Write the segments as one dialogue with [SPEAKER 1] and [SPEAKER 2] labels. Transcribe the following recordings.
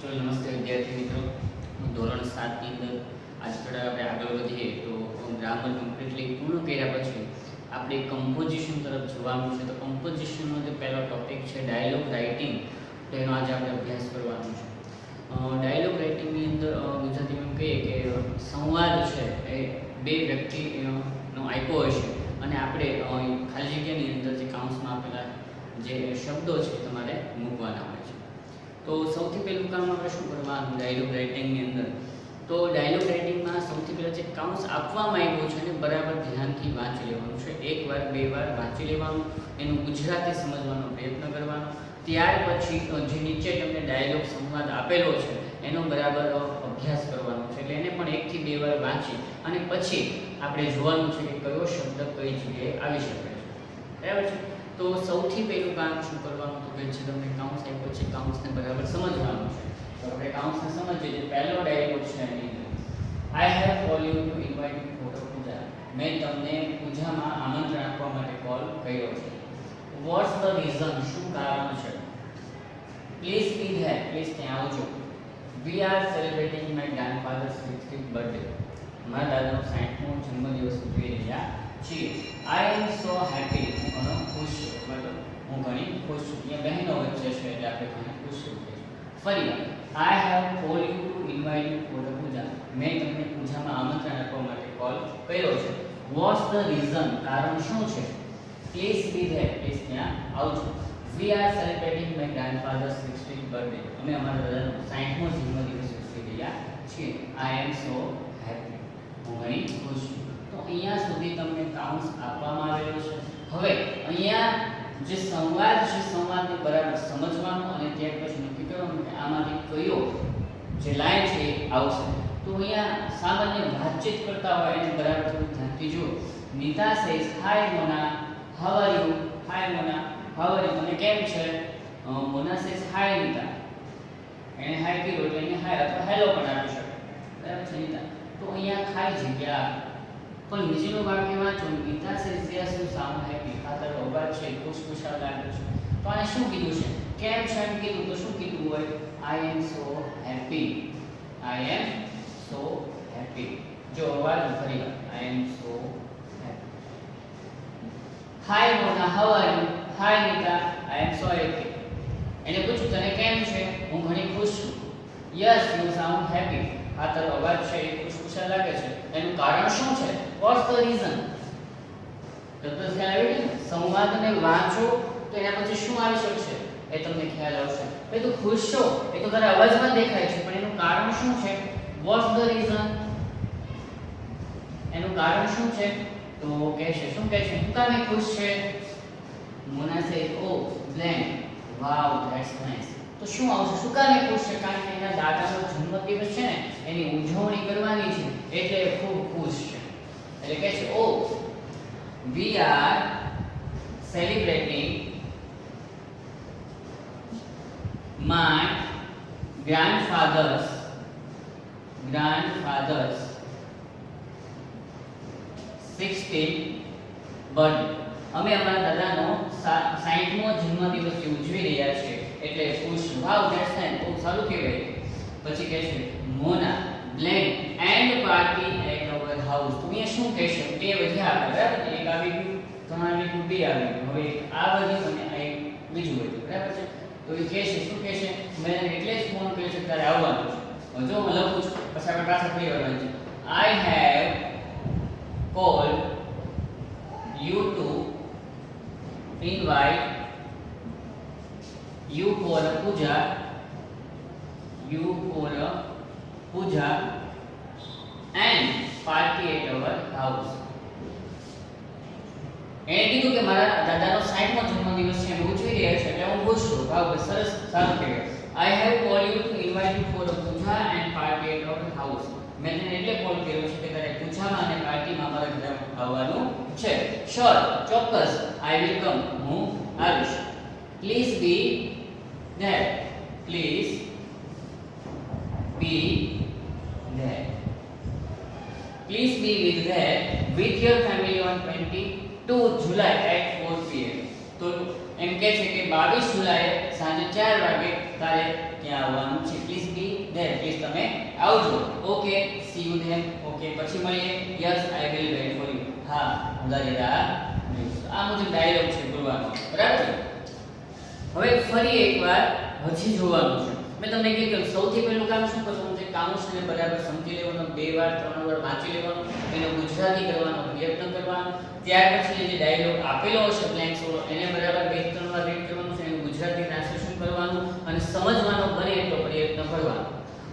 [SPEAKER 1] ચલો નમસ્તે વિદ્યાર્થી મિત્રો, ધોરણ 7 ની અંદર આજે થોડા આપણે આગળ વધીએ તો ગ્રામર કમ્પ્લીટલી પૂર્ણ કર્યા પછી આપણે કમ્પોઝિશન તરફ જવાનું છે. તો કમ્પોઝિશનનો જે પહેલો ટોપિક છે ડાયલોગ રાઇટિંગ, તો એનો આજે આપણે અભ્યાસ કરવાનો છે. ડાયલોગ રાઇટિંગની અંદર ગુજરાતીમાં કહીએ કે સંવાદ છે એ બે વ્યક્તિનો આપ્યો હશે અને આપણે ખાલી જગ્યાની અંદર જે કાઉન્સમાં આપેલા જે શબ્દો છે તમારે મૂકવાના હોય છે. તો સૌથી પહેલું કામ આપણે શું કરવાનું ડાયલોગ રાઇટિંગની અંદર? તો ડાયલોગ રાઇટિંગમાં સૌથી પહેલાં જે કાઉન્સ આપવામાં આવ્યો છે ને બરાબર ધ્યાનથી વાંચી લેવાનું છે. એકવાર બે વાર વાંચી લેવાનું, એનું ગુજરાતી સમજવાનો પ્રયત્ન કરવાનો. ત્યાર પછી જે નીચે તમને ડાયલોગ સંવાદ આપેલો છે એનો બરાબર અભ્યાસ કરવાનો છે. એટલે એને પણ એકથી બે વાર વાંચી અને પછી આપણે જોવાનું છે કે કયો શબ્દ કઈ જગ્યાએ આવી શકે છે. બરાબર છે? તો સૌથી પહેલું કામ શું કરવાનું તો કે જે તમને કાઉન્સ આપ્યો છે કાઉન્સને બરાબર સમજવાનું છે. તો આપણે કાઉન્સને સમજીએ. જે પહેલો ડાયલોગ છે એની અંદર I have call you to invite you for puja. મેં તમને પૂજામાં આમંત્રણ આપવા માટે કોલ કર્યો છે. What's the reason? શું કારણ છે? Please be there. પ્લીઝ ત્યાં આવજો. We are celebrating my grandfather's 60th birthday. મારા દાદાનો 60મો જન્મદિવસ ઉજવી રહ્યા છીએ. I am so happy. હું ઘણો ખુશ છું. મતલબ હું ઘણી ખુશ છું. અહીંયા બહેનો વચ્ચે છે એટલે આપણે ઘણી ખુશ છું. ફરી I have call you to invite you for puja. મેં તમને પૂજામાં આમંત્રણ આપવા માટે કોલ કર્યો છે. What's the reason? કારણ શું છે? Please be there. પ્લીઝ ત્યાં આવજો. We are celebrating my grandfather's 60th birthday. અમે અમારા દાદાનો 60મો જન્મદિવસ ઉજવી રહ્યા છીએ. I am so happy. હું ઘણી ખુશ છું. તો અહીંયા સુધી તમને કાઉન્સ આપવામાં આવેલો છે. હવે અહીંયા જે સંવાદ છે સંવાદને બરાબર સમજવાનો અને ત્યાર પછી નક્કી કરવાનું કે આમાંથી કયો જે લાઈન છે એ આવશે. તો અહીંયા સામાન્ય વાતચીત કરતા હોય એને બરાબર થોડું ધ્યાનથી જુઓ. Nita says hi Mona, how are you? Hi Mona, how are you? મને કેમ છે? Mona says hi Nita. એને હાય કીધું એટલે અહીંયા હાય અથવા હેલો પણ આપી શકે. બરાબર છે નીતા? તો અહીંયા ખાલી જગ્યા પણ નીચેનું વાક્ય વાંચો. Nita says yes you sound happy. ખાતર અવાજ છે ખુશખુશાલ લાગે છે. તો આને શું કીધું છે? કેમ છે એમ કીધું તો શું કીધું હોય? I am so happy. I am so happy. જો અવાજ ફરી I am so happy. Hi Mona, how are you? Hi Nita, I am so happy. એને પૂછ્યું તને કેમ છે? હું ઘણી ખુશ છું. Yes you sound happy. ખાતર અવાજ છે એ ખુશખુશાલ લાગે છે. એનું કારણ શું છે? What's the reason? તો ખ્યાલ આવી ગયો. સંવાદને વાંચો તો એના પછી શું આવી શકશે એ તમને ખ્યાલ આવશે. ભાઈ તું ખુશ છો એ તો તારા અવાજમાં દેખાય છે, પણ એનું કારણ શું છે? What's the reason? એનું કારણ શું છે? તો કહેશે શું કહેશે? તું કામે ખુશ છે? Mona say oh blank. Wow that's nice. તો શું આવશે? શું કામે ખુશ છે? કારણ કે એના દાદાનો જન્મદિવસ છે ને એની ઉજવણી કરવાની છે એટલે ખૂબ ખુશ છે. એટલે કહે છે ઓ we are celebrating my grandfather's 60th birthday. અમે અમારા દાદાનો 60મો જન્મદિવસ ઉજવી રહ્યા છીએ એટલે ખુશ. Wow that's nice. બહુ સારું કહેવાય. પછી કહે છે Mona blank and party at our house. તો અહીંયા શું કહેશે? બે વધ્યા આપણે બરાબર. એક આવી ગયું, ત્રણ આવી ગયું, બે આવી ગયું. હવે આ વધ્યું અને આ એક બીજું વધ્યું. બરાબર છે? તો એ કહેશે શું કહેશે? મેં એટલે જ ફોન કર્યો છે તારે આવવાનું છે. હવે જો હું લખું છું પછી આપણે પાછા ફરી આવવાનું છે. I have called you to invite you for puja. You for a puja and party at our house. એને કીધું કે મારા દાદાનો 60મો જન્મદિવસ છે અમે ઉજવી રહ્યા છીએ એટલે હું ખુશ છું. વાવ સરસ, સારું કહેવાય. I have called you to invite you for a puja and party at our house. મેં તને એટલે કોલ કર્યો છે કે તારે પૂજામાં અને પાર્ટીમાં મારા ઘરે આવવાનું છે. Sure, ચોક્કસ. I will come. હું આવીશ. Please be there. Please be there. Please be with your family on 22 July at 4 pm. તો એમ કહે છે કે 22 જુલાઈએ સાંજે 4 વાગે તારે ત્યાં આવવાનું છે. પ્લીઝ બી ધેર, પ્લીઝ તમે આવજો. Okay, C you than. Okay, પછી મળીએ. Yes, I will weight for you. હા, હું તારી રાહ જોઈશ. આ મુજબ ડાયલોગ છે બોલવાનો, બરાબર. હવે ફરી એકવાર હજી જોવાનું છે. મેં તમને કીધું સૌથી પહેલું કામ શું કરવાનું છે, કાઉન્સને બરાબર સમજી લેવાનો, 2 વાર 3 વાર વાંચી લેવાનો, એનો ગુજરાતી કરવાનો પ્રયત્ન કરવાનો. ત્યાર પછી જે ડાયલોગ આપેલો હશે બ્લેન્ક્સ વાળો એને બરાબર 2-3 વાર રીડ કરવાનું છે, એનું ગુજરાતી ટ્રાન્સલેશન કરવાનું અને સમજવાનો બને એટલો પ્રયત્ન કરવાનો.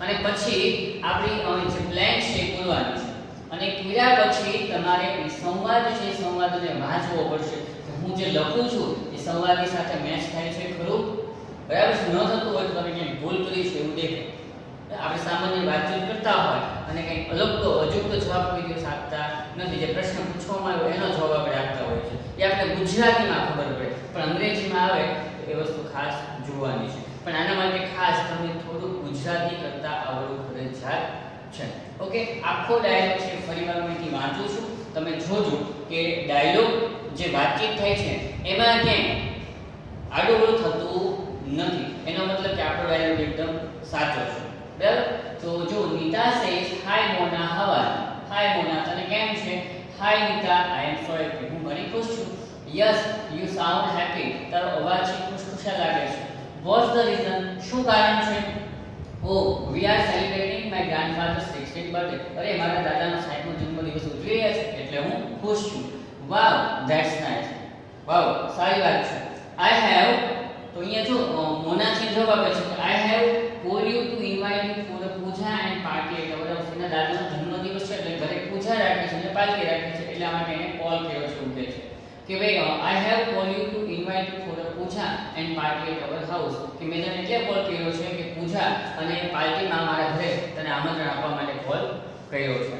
[SPEAKER 1] અને પછી આપણી જે બ્લેન્ક છે એ પૂરવાની છે. અને પૂર્યા પછી તમારે સંવાદ છે, સંવાદને વાંચવો પડશે. હું જે લખું છું એ સંવાદની સાથે મેચ થાય છે ખરું, બરાબર છે? ન થતું હોય તો તમે ક્યાંક ભૂલ કરી છે એવું દેખાય. આપણે સામાન્ય વાતચીત કરતા હોય અને કંઈક અલગ તો અજુગતો જવાબ કોઈ દિવસ આપતા નથી. જે પ્રશ્ન પૂછવામાં આવ્યો એનો જવાબ આપણે આપતા હોય છે. એ આપણે ગુજરાતીમાં ખબર પડે, પણ અંગ્રેજીમાં આવે તો એ વસ્તુ ખાસ જોવાની છે. પણ આના માટે ખાસ તમને થોડું ગુજરાતી કરતા આવડવું ફરજિયાત છે. ઓકે, આખો ડાયલોગ છે ફરીવાર હું અહીંથી વાંચું છું. તમે જોજો કે ડાયલોગ જે વાતચીત થાય છે એમાં ક્યાંય આડું થતું નથી. એનો મતલબ કે આપણો ડાયલોગ એકદમ સાચો છે, બરાબર? તો જો Nita says hi Mona, how are you? Hi Mona, તને કેમ છે? હાય Nita, I am so happy, હું ઘણી ખુશ છું. યસ, યુ સાઉન્ડ હેપી, તારો અવાજ ખુશખુશા લાગે છે. વોટ્સ ધ રીઝન, શું કારણ છે? Oh, we are celebrating my grandfather's 16th birthday. અરે મારા દાદાનો 60મો જન્મદિવસ ઉજવી રહ્યા છે એટલે હું ખુશ છું. Wow, that's nice. Wow, સારી વાત છે. I have, તો અહીંયા જો મોના છે જવાબ આપે છે કે I have called you to invite you for a puja and party at our house. એના દાદાનો જન્મદિવસ છે એટલે ઘરે પૂજા રાખી છે અને પાર્ટી રાખી છે, એટલા માટે એને કોલ કર્યો છે. એવું કહે છે કે ભાઈ I have called you to invite you for a puja and party at our house. કે મેં તને એટલે કોલ કર્યો છે કે પૂજા અને પાર્ટીમાં મારા ઘરે તને આમંત્રણ આપવા માટે કોલ કર્યો છે.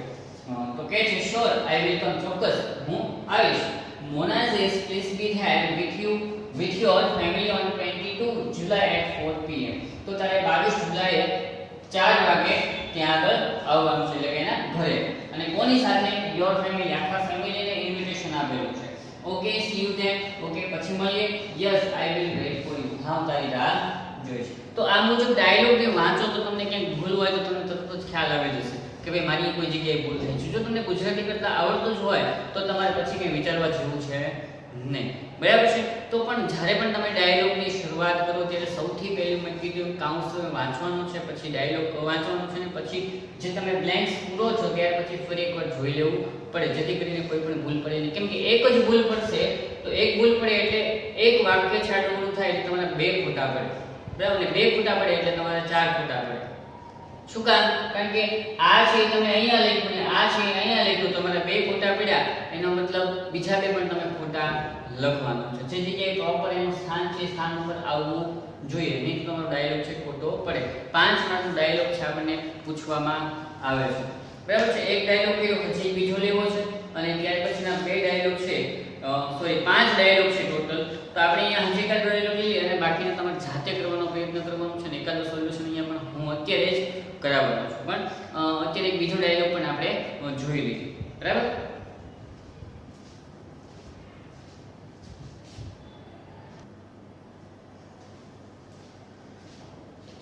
[SPEAKER 1] તો કહે છે શ્યોર, આઈ વિલ કમ, ચોક્કસ હું આવીશ. Mona says please be there with your family on 22 July at 4 pm. તો તારે 22 જુલાઈએ 4 વાગે ત્યાં આગળ આવવાનું છે, એટલે કે એના ઘરે. અને કોની સાથે? યોર ફેમિલી, આખા ફેમિલીને ઇન્વિટેશન આપેલું છે. Okay, C you than. Okay, પછી મળીએ. Yes, I will weight for you. હા, હું તારી રાહ જોઈશ. તો આ મુજબ ડાયલોગ ને વાંચો તો તમને ક્યાંક ભૂલ હોય તો તમને તરત જ ખ્યાલ આવી જશે કે ભાઈ મારી કોઈ જગ્યાએ ભૂલ થઈ છે. જો તમને ગુજરાતી કરતા આવડતું જ હોય તો તમારે પછી કંઈ વિચારવા જેવું છે નહીં, બરાબર છે? તો પણ જ્યારે પણ તમે ડાયલોગની શરૂઆત કરો ત્યારે સૌથી પહેલું મેં કીધું કાઉન્સલ વાંચવાનું છે, પછી ડાયલોગ વાંચવાનું છે, ને પછી જે તમે બ્લેન્ક્સ પૂરો છો ત્યાર પછી ફરી એકવાર જોઈ લેવું પડે, જેથી કરીને કોઈ પણ ભૂલ પડે નહીં. કેમ કે એક જ ભૂલ પડશે તો એક ભૂલ પડે એટલે એક વાક્ય છાંટવું થાય એટલે તમારે 2 ખોટા પડે, બરાબર? ને 2 ખોટા પડે એટલે તમારે 4 ખોટા પડે. શું કામ? કારણ કે આ છે તમે અહીંયા લખ્યું ને આ છે અહીંયા લખ્યું, તમારે 2 ખોટા પડ્યા, એનો મતલબ બીજા 2 પણ તમે ખોટા લખવાનું છે. જે જગ્યાએ પ્રોપર એનું સ્થાન છે સ્થાન ઉપર આવવું જોઈએ, નહીં તો તમારો ડાયલોગ છે ખોટો પડે. 5 માર્કનો ડાયલોગ છે આપણને પૂછવામાં આવે છે, બરાબર છે? એક ડાયલોગ કયો પછી બીજો લેવો છે અને ત્યાર પછીના 2 ડાયલોગ છે, સોરી 5 ડાયલોગ છે ટોટલ. તો આપણે અહીંયા હજી એકાદ ડાયલોગ લઈએ અને બાકીને તમારે જાતે કરવાનો પ્રયત્ન કરવાનો છે ને એકાદો સોલ્યુશન અહીંયા પણ હું અત્યારે જ કરાવવાનો છું. પણ અત્યારે એક બીજો ડાયલોગ પણ આપણે જોઈ લઈએ, બરાબર?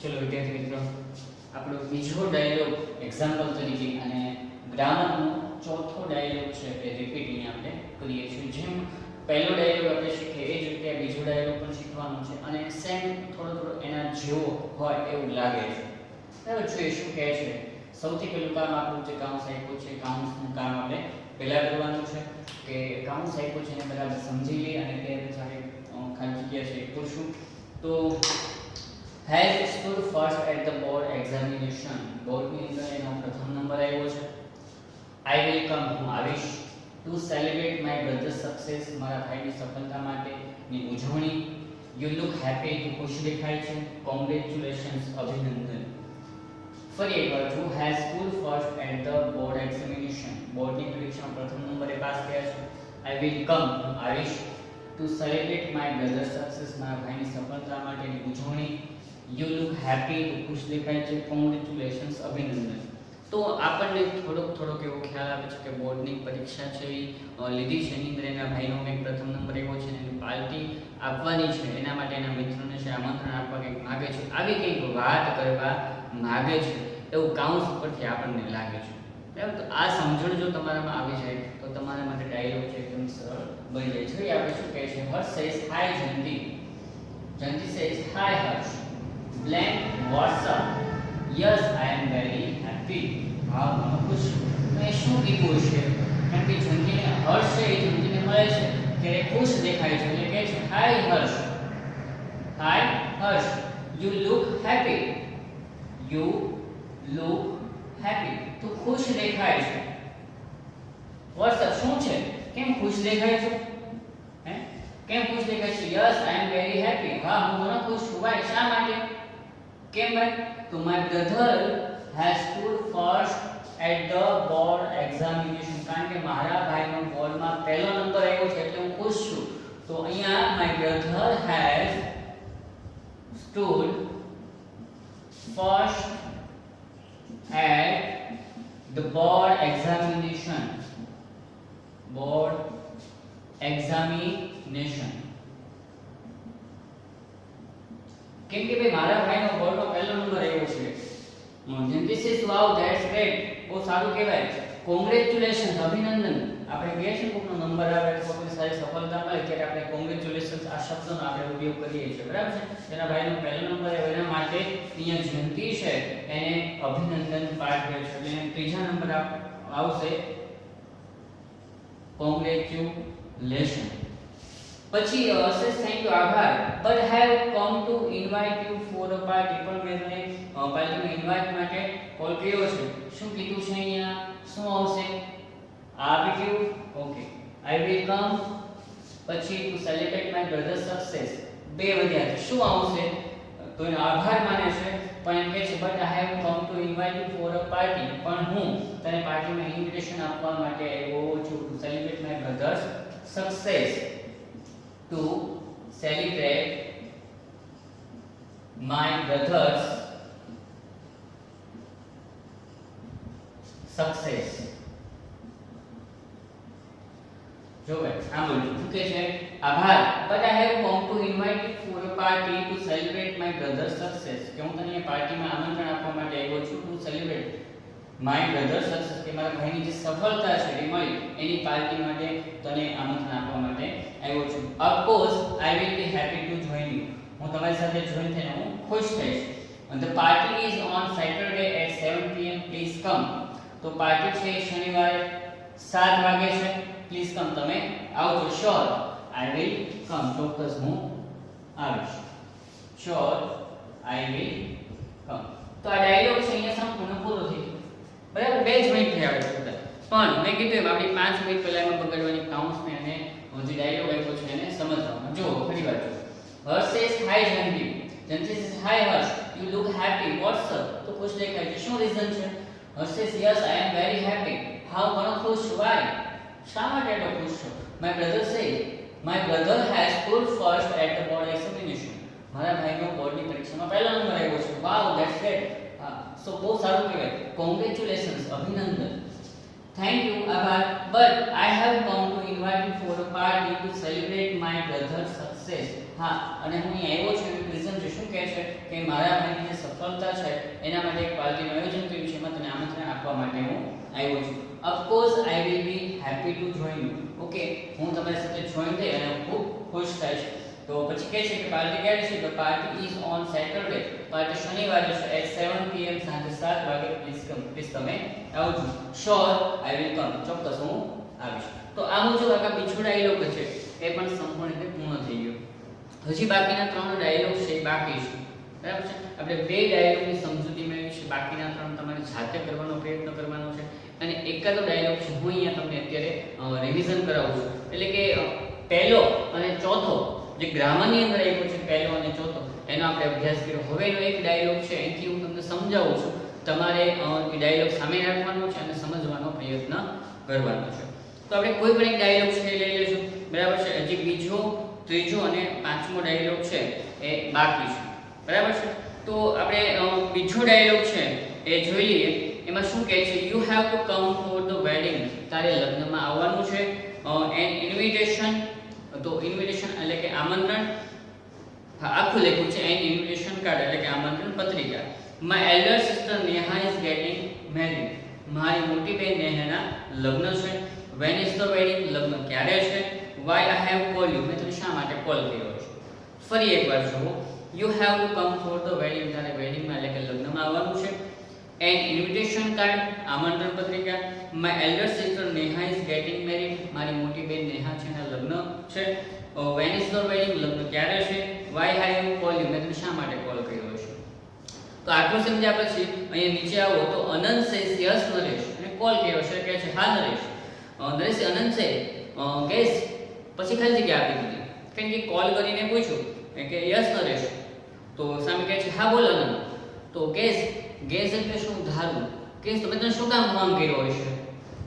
[SPEAKER 1] ચલો વિદ્યાર્થી મિત્રો, આપણો બીજો ડાયલોગ એક્ઝામ્પલ તરીકે અને ગ્રામરનો ચોથો ડાયલોગ છે એ રિપીટ અહીંયા આપણે કરીએ છીએ. જેમ પહેલો ડાયલોગ આપણે શીખીએ એ જ રીતે બીજો ડાયલોગ પણ શીખવાનો છે અને સેમ થોડો એના જેવો હોય એવું લાગે છે, બરાબર? જોઈએ શું કહે છે. સૌથી પહેલું કામ આપણું જે કાઉન્સ આપ્યું છે, કાઉન્સનું કામ આપણે પહેલા કરવાનું છે કે કાઉન્સ આપ્યું છે એને બરાબર સમજી લઈએ અને તે પછી ખાલી જગ્યા છે એ પૂછું. તો has stood first at the board examination. બોર્ડની અંદર એનો પ્રથમ નંબર આવ્યો છે. I will come, હું આવીશ. To celebrate my brother's success, મારા ભાઈની સફળતા માટેની ઉજવણી. You look happy, તું ખુશ દેખાય છે. Congratulations, અભિનંદન. ફરી એકવાર, who has stood first at the board examination. બોર્ડની પરીક્ષામાં પ્રથમ નંબરે પાસ થયા છે. I will come, હું આવીશ. To celebrate my brother's success, મારા ભાઈની સફળતા માટેની ઉજવણી. You look happy, તું ખુશ દેખાય છે. Congratulations, અભિનંદન. તો આપણને થોડોક એવો ખ્યાલ આવે છે કે બોર્ડની પરીક્ષા છે એ લીધી છે એની અંદર એના ભાઈનો મેં પ્રથમ નંબર આવ્યો છે એની પાર્ટી આપવાની છે, એના માટે એના મિત્રોને છે આમંત્રણ આપવા કંઈક માગે છે, આવી કંઈક વાત કરવા માગે છે એવું કાઉન્સ ઉપરથી આપણને લાગે છે, બરાબર. તો આ સમજણ જો તમારામાં આવી જાય તો તમારા માટે ડાયલોગ છે એકદમ સરળ બની જાય છે. આપણે શું કહે છે, Harsh says hi Jayanti, Jayanti says hi Harsh, blank what's up, yes I am very happy, હા હું ખુશ છું. તો એ શું કીધું છે, કારણ કે જયંતિને હર્ષ છે એ જયંતિને મળે છે ત્યારે ખુશ દેખાય છે એટલે કહે છે hi Harsh, hi Harsh, you look happy, you look happy, તું ખુશ દેખાય છે. વોટ્સઅપ શું છે, કેમ ખુશ દેખાય છે, હે કેમ ખુશ દેખાય છે, yes I am very happy, હા હું ઘણો ખુશ છું. ભાઈ શા માટે, કેમ ભાઈ, તો my brother has stood first at the board examination, કારણ કે મારા ભાઈનો બોર્ડમાં પહેલો નંબર આવ્યો છે એટલે હું ખુશ છું. તો અહીંયા my brother has stood first at the board examination, board examination, કેમ કે ભાઈ મારા ભાઈનો બોર્ડનો પહેલો નંબર આવ્યો છે. this is wow, that's great, બહુ સારું કહેવાય, કોંગ્રેચ્યુલેશન્સ, અભિનંદન. આપણે કહીએ છીએ કોઈનો નંબર આવે તો કોઈ સારી સફળતા મળે ત્યારે આપણે કોંગ્રેચ્યુલેશન્સ આ શબ્દનો આપણે ઉપયોગ કરીએ છીએ, બરાબર છે. તેના ભાઈનો પહેલો નંબર આવ્યો એના માટે અહીંયા જયંતિ છે એને અભિનંદન પાઠવે છે એટલે ત્રીજા નંબર આવશે કોંગ્રેચ્યુલેશન. પછી સેસ થેન્ક યુ, આભાર, but have come to invite you for a party, પણ મેં તને પાર્ટીમાં ઇન્વાઇટ માટે કોલ કર્યો છે. શું કીધું છે અહીંયા, શું આવશે, argue, okay, I will come. પછી to celebrate my brother success, બે વધ્યા છે, શું આવશે, તો એનો આભાર માને છે પણ એમ કહે છે but I have come to invite you for a party, પણ હું તને પાર્ટીમાં ઇન્વિટેશન આપવા માટે આવ્યો છું. To celebrate my brother's success, to celebrate my brother's success. જો ભાઈ સાંભળજો, શું કહે છે, આભાર, but I have come to invite you for a party to celebrate my brother's success, કે હું તને પાર્ટીમાં આમંત્રણ આપવા માટે આવ્યો છું. to celebrate my brother's success, કે મારા ભાઈની જે સફળતા છે એ મળી એની પાર્ટી માટે તને આમંત્રણ આપવા માટે આવ્યો છું. Of course I will be happy to join you, હું તમારી સાથે જોઈન થઈને હું ખુશ થઈશ. And the party is on Saturday at 7 pm, please come. તો પાર્ટી છે શનિવારે 7 વાગે છે, પ્લીઝ કમ, તમે આવજો. શ્યોર આઈ વિલ કમ, ચોક્કસ હું આવીશ. Sure I will come. તો આ ડાયલોગ છે અહીંયા સંપૂર્ણ પૂરો થઈ ગયો, બરાબર. 2 જ મિનિટ થઈ આવે છે, પણ મેં કીધું એમ આપણી 5 મિનિટ પહેલા એમાં બગાડવાની કાઉન્ટ્સને અને જે ડાયલોગ આપ્યો છે એને સમજવાનો. જો ફરી વાર જો, Harsh says hi Jayanti, Jayanti says hi Harsh, you look happy, what's up, તો ખુશ દેખાય છે, શું રીઝન છે, Harsh says yes I am very happy, હા હું ઘણો ખુશ છું. વાય, શા માટે એટલો ખુશ છો. My brother says, my brother has scored first at the board examination, મારા ભાઈનો બોર્ડની પરીક્ષામાં પહેલો નંબર આવ્યો છે. વાવ, ધેટ્સ ગ્રેટ, સો બહુ સારું કહેવાય, કોંગ્રેચ્યુલેશન્સ, અભિનંદન. Thank you, આભાર, but I have come to invite you for a party to celebrate my brother's success. હા, અને હું અહીં આવ્યો છું એવું રીઝન છે, શું કહે છે કે મારા ભાઈની જે સફળતા છે એના માટે એક પાર્ટીનું આયોજન કર્યું છે, એમાં તને આમંત્રણ આપવા માટે હું આવ્યો છું. Of course I will be happy to join you. Okay, હું તમારી સાથે જોઈન થઈ અને ખૂબ ખુશ થઈશ. તો પછી કહે છે કે પાર્ટી ક્યારે છે, તો party is on Saturday, party શનિવારે છે at 7 pm, સાંજે 7 વાગે, પ્લીઝ કમ, પ્લીઝ તમે આવજો. શ્યોર આઈ વિલ કમ, ચોક્કસ હું આવીશ. તો આ મુજબ આખા બીજો ડાયલોગ છે એ પણ સંપૂર્ણ રીતે પૂર્ણ થઈ ગયો. હજી બાકીના 3 ડાયલોગ છે બાકી છે, બરાબર છે. આપણે 2 ડાયલોગની સમજૂતી મેળવી છે, બાકીના 3 તમારે જાતે કરવાનો પ્રયત્ન કરવાનો છે. અને એકાદો ડાયલોગ છે હું અહીંયા તમને અત્યારે રિવિઝન કરાવું છું, એટલે કે પહેલો અને ચોથો જે ગ્રામરની અંદર આવ્યો છે, પહેલો અને ચોથો, એનો આપણે અભ્યાસ કર્યો. હવે એનો એક ડાયલોગ છે અહીંથી હું તમને સમજાવું છું, તમારે એ ડાયલોગ સામે રાખવાનો છે અને સમજવાનો પ્રયત્ન કરવાનો છે. તો આપણે કોઈ પણ એક ડાયલોગ છે એ લઈ લેશું, બરાબર છે. હજી બીજો, ત્રીજો અને પાંચમો ડાયલોગ છે એ બાકી છે, બરાબર છે. તો આપણે બીજો ડાયલોગ છે એ જોઈ લઈએ. એમાં શું કહે છે, you have to come for the wedding, તારે લગ્નમાં આવવાનું છે. એન ઇન્વિટેશન, તો ઇન્વિટેશન એટલે કે આમંત્રણ, આખું લખ્યું છે એન ઇન્વિટેશન કાર્ડ એટલે કે આમંત્રણ પત્રિકા. My elder sister Neha is getting married, મારી મોટી બહેન નેહાના લગ્ન છે. વેન ઇઝ ધ વેડિંગ, લગ્ન ક્યારે છે. Why I have call you, મેં તને શા માટે કોલ કર્યો છે. ફરી એકવાર જુઓ, you have to come for the wedding, તારે વેડિંગમાં એટલે કે લગ્નમાં આવવાનું છે. એન ઇન્વિટેશન કાર્ડ, આમંત્રણ પત્રિકા. My elder sister Neha is getting married, મારી મોટી બહેન નેહા છે એના લગ્ન છે. વેન ઇઝ ધ વેડિંગ, લગ્ન ક્યારે છે. Why I have call you, મેં તને શા માટે કોલ કર્યો છે. તો આટલું સમજ્યા પછી અહીંયા નીચે આવો તો અનંત સેઝ યસ નરેશ, અને કોલ કર્યો છે કે છે હા નરેશ. નરેશ અનંત સે ગેસ, પછી ખાલી જગ્યા આપી દીધી, કારણ કે કોલ કરીને પૂછ્યું કે યસ નરેશ, તો સામે કહે છે હા બોલ અનંત. તો ગેસ, ગેસ એટલે શું, ધારું. ગેસ તમે તને શું કામ ફોન કર્યો હશે,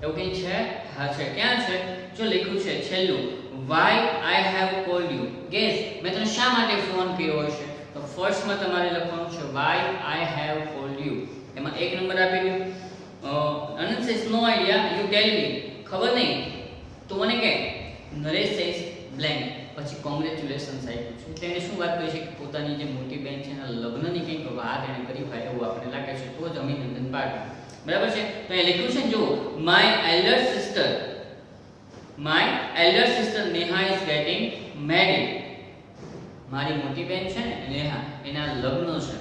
[SPEAKER 1] એવું કંઈ છે. હા છે. ક્યાં છે, જો લખ્યું છે છેલ્લું, why I have called you. Guess, મેં તને શા માટે ફોન કર્યો હશે. તો ફર્સ્ટમાં તમારે લખવાનું છે why I have called you, એમાં એક નંબર આપી દો. Anant says no idea, you tell me, ખબર નહીં તો મને કહે. નરેશ સેઝ બ્લેન્ક, પછી કોંગ્રેચ્યુલેશન્સ આપ્યું છે. તેને શું વાત કરી છે કે પોતાની જે મોટી બેન છે એના લગ્નની કંઈક વાત એને કરી હોય એવું આપણે લાગે છે, તો જ અભિનંદન પાઠવું. બરાબર છે. તો અહીંયા લખ્યું છે ને, જુઓ, my elder sister Neha is getting married, મારી મોટી બેન છે ને નેહા, એના લગ્ન છે.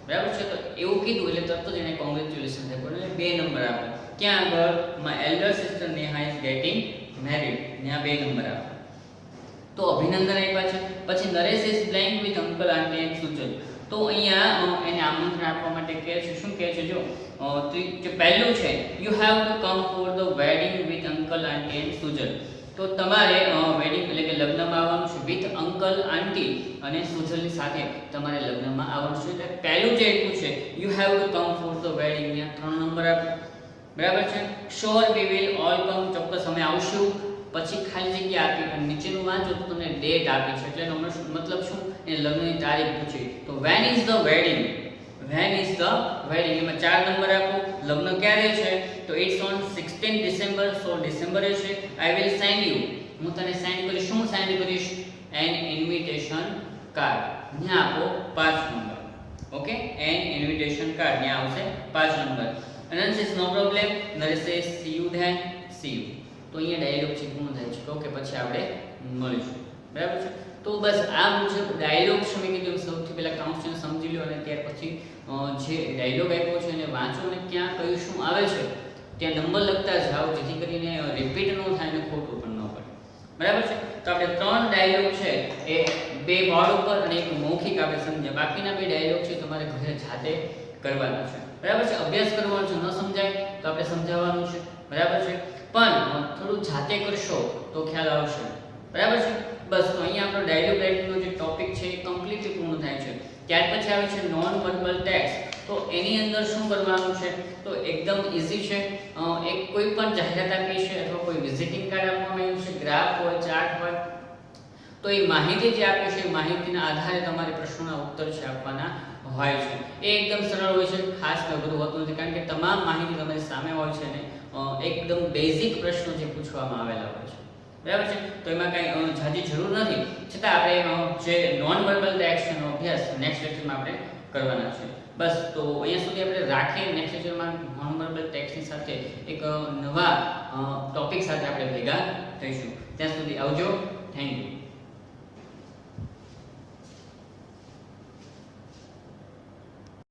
[SPEAKER 1] બરાબર છે. તો એવું કીધું એટલે તરત જ એને કોંગ્રેચ્યુલેશન આપ્યું, એટલે 2 નંબર આપે. ક્યાં આગળ, my elder sister Neha is getting married, ત્યાં 2 નંબર આપે. તો અભિનંદન આપ્યા છે. પછી Naresh is playing with uncle aunty and Sujal, તો અહીંયા એને આમંત્રણ આપવા માટે કહે છે, શું કહે છે, જો જે પહેલું છે, you have to come for the wedding with uncle aunty and Sujal, તો તમારે વેડિંગ એટલે કે લગ્નમાં આવવાનું છે વિથ અંકલ આંટી અને સુજલની સાથે તમારે લગ્નમાં આવવાનું છે. એટલે પહેલું જે આપ્યું છે you have to come for the wedding, ત્યાં 3 નંબર આપ્યો. બરાબર છે. Sure we will all come, ચોક્કસ અમે આવશું. પછી ખાલી જગ્યા આપી અને નીચેનું વાંચો તો તમને ડેટ આપી છે, એટલે એનો મતલબ શું, એ લગ્નની તારીખ પૂછી. તો when is the wedding, when is the wedding, એમાં 4 નંબર આપો. લગ્ન ક્યારે છે, તો ઇટ્સ ઓન 16 ડિસેમ્બર, 16 ડિસેમ્બરે છે. આઈ વિલ સેન્ડ યુ, હું તને સેન્ડ કરીશ. શું સેન્ડ કરીશ, એન ઇન્વિટેશન કાર્ડ, ત્યાં આપો 5 નંબર. ઓકે, એન ઇન્વિટેશન કાર્ડ ત્યાં આવશે 5 નંબર. Anant says no problem, Naresh says see you then see you. તો અહીંયા ડાયલોગ છે પૂર્ણ થાય છે. ઓકે, પછી આપણે મળીશું. બરાબર છે. તો બસ આ મુજબ ડાયલોગ છે, મેં કીધું સૌથી પહેલા કાઉન્સને સમજી લો અને ત્યાર પછી જે ડાયલોગ આપ્યો છે એને વાંચો અને ક્યાં કયું શું આવે છે ત્યાં નંબર લખતા જાઓ, જેથી કરીને રિપીટ ન થાય અને ખોટું પણ ન પડે. બરાબર છે. તો આપણે 3 ડાયલોગ છે એ 2 બોર્ડ ઉપર અને એક મૌખિક આપણે સમજ્યા. બાકીના 2 ડાયલોગ છે તમારે ઘરે જાતે કરવાના છે. બરાબર છે. અભ્યાસ કરવાનો છે, ન સમજાય તો આપણે સમજાવવાનું છે. બરાબર છે. પણ થોડું જાતે કરશો તો ખ્યાલ આવશે. બરાબર છે. બસ તો અહીંયા આપણો ડાયલોગ રાઇટિંગનો જે ટોપિક છે એ કમ્પ્લીટલી પૂર્ણ થાય છે. ત્યાર પછી આવે છે નોન વર્બલ ટેક્સ્ટ. તો એની અંદર શું કરવાનું છે, તો એકદમ ઈઝી છે. એક કોઈ પણ જાહેરાત આપી છે અથવા કોઈ વિઝિટિંગ કાર્ડ આપવામાં આવ્યું છે, ગ્રાફ હોય, ચાર્ટ હોય, તો એ માહિતી જે આપી છે એ માહિતીના આધારે તમારે પ્રશ્નોના ઉત્તર છે આપવાના હોય છે. એ એકદમ સરળ હોય છે, ખાસ અઘરું હોતું નથી, કારણ કે તમામ માહિતી તમારી સામે હોય છે ને એકદમ બેઝિક પ્રશ્નો જે પૂછવામાં આવેલા હોય છે. બરાબર છે. તો એમાં કાંઈ જાજી જરૂર નથી, છતાં આપણે જે નોન વર્બલ ટેક્સ્ટનો અભ્યાસ નેક્સ્ટ લેક્ચરમાં આપણે કરવાના છે. બસ તો અહીંયા સુધી આપણે રાખીએ. નેક્સ્ટ લેક્ચરમાં નોન વર્બલ ટેક્સ્ટની સાથે એક નવા ટોપિક સાથે આપણે ભેગા થઈશું. ત્યાં સુધી આવજો. Thank you.